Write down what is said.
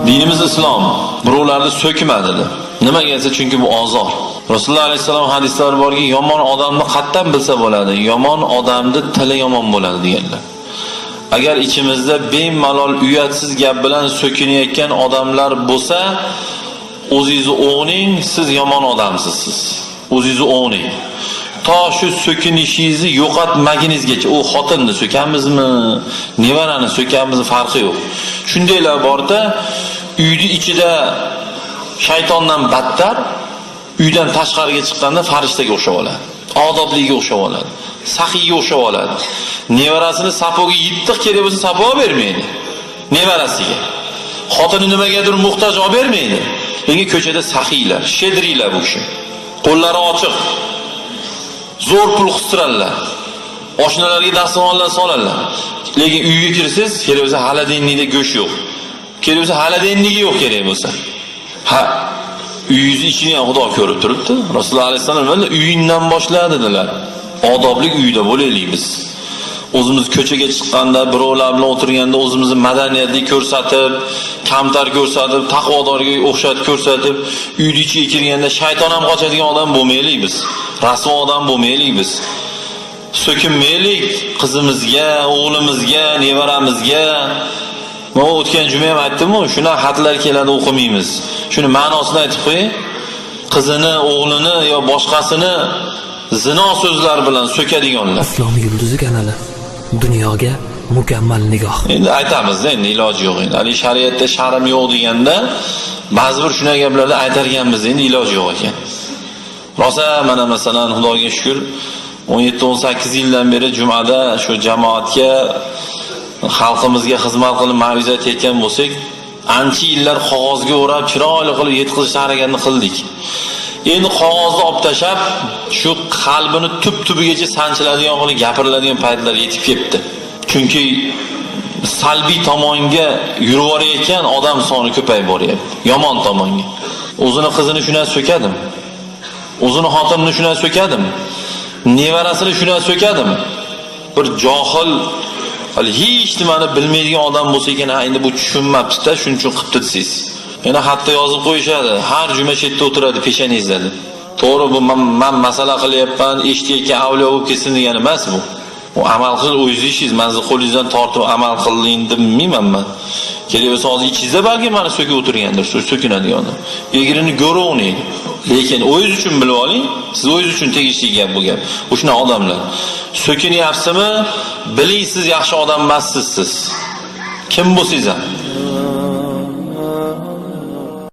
Dinimiz islom. Birovlarni so'kma dedi. Nimaga desa, chunki bu ozor. Rasululloh alayhisalom hadislari borki, yomon odamni qatdan bilsa bo'ladi, yomon odamni tili yomon bo'ladi deganlar. Agar ichimizda bemalol uyatsiz gap bilan so'kinayotgan odamlar bo'lsa, o'zingizni o'g'ning, siz yomon odamsiz siz. O'zingizni o'g'ning. To shu so'kinishingizni yo'qotmagunizgacha, u xotinni so'kamizmi, nevarani so'kamizmi farqi yo'q. Shundaylar borda, uyning ichida shaytondan battar, uydan tashqariga chiqqanda farishtaga o'xshab oladi. Odobliga o'xshab oladi. Saxiyga o'xshab oladi. Nevarasini sapoga yittiq kerak bo'lsa sapo bermaydi. Nevarasiga. Xotini nimagadir muhtoj olib bermaydi. Lekin ko'chada saxiylar, shedriylar bu kishi. Qo'llari ochiq. Zo'r pul qistiradilar. Oshnalarga dasturxonlar soladilar. Lekin uyga kirsiz, kerak bo'lsa haladenlikda go'sht yo'q. Kerak bo'lsa haladenligi yo'q kerak bo'lsa. Ha, uyingizni ichini ham Xudo ko'rib turibdi. Rasululloh alayhisalom uyingdan boshla dedilar. Odobli uyda bo'laylik biz. O'zimiz ko'chaga chiqqanda, birovlar bilan o'tirganda o'zimizni madaniyatli ko'rsatib, kamtar ko'rsatib, taqvodorga o'xshatib ko'rsatib, uyning ichiga kirganda shayton ham qochadigan odam bo'lmaylik biz. Rasvo odam bo'lmaylik biz. So'kinmaylik qizimizga, o'g'limizga, nevaramizga. Men o'tgan juma ham aytdim-ku, shuna xatlar keladi o'qimaymiz. Shuni ma'nosini aytib qo'ying. Qizini, o'g'lini yo boshqasini zino so'zlar bilan so'kadiganlar. Islom yulduzi kanali. Dunyoga mukammal nigoh. Endi aytamiz-da, endi iloji yo'q endi. Ali shariatda sharm yo'q deganda ba'zi bir shunday gaplarni aytarganmiz, endi iloji yo'q ekan. Rosa mana masalan Xudoga shukr 17-18 yildan beri jumada shu jamoatga xalqimizga xizmat qilib ma'ruzat etgan bo'lsak, ancha yillar qog'ozga o'rab chiroyli qilib yetkazishga harakatni qildik. Endi qog'ozni olib tashab, shu qalbini tub-tubigacha sanchiladigan qilib gapiriladigan paytlar yetib kelibdi. Chunki salbiy tomonga yuraverayotgan odam soni ko'payib boryapti. Yomon tomonga. O'zini qizini shuna so'kadim. O'zini xotinini shuna so'kadim. Nevarasini shuna so'kadim. Bir johil, hali hech nimani bilmaydigan odam bo'lsa ekan, endi bu tushunmabdi-da, shuning uchun qilibdi desiz. Yana hatto yozib qo'yishadi. Har juma chetda o'tiradi peshanangizda. To'g'ri, bu men masala qilyapman, eshitayotgan avliyo bo'lib ketsin degani emas bu. U amal qil, o'zingiz ishingiz, manzil qo'lingizdan tortib amal qiling demayman men. Kerak bo'lsa hozir ichingizda balki meni so'kib o'tirgandir, so'kinadigan. Egrini ko'rovning. Lekin o'zingiz uchun bilib oling, siz o'zingiz uchun tegishli gap bu gap. O'shuna odamlar. So'kinyapsizmi? Biling siz yaxshi odam emassiz siz. Kim bo'lsangiz ham.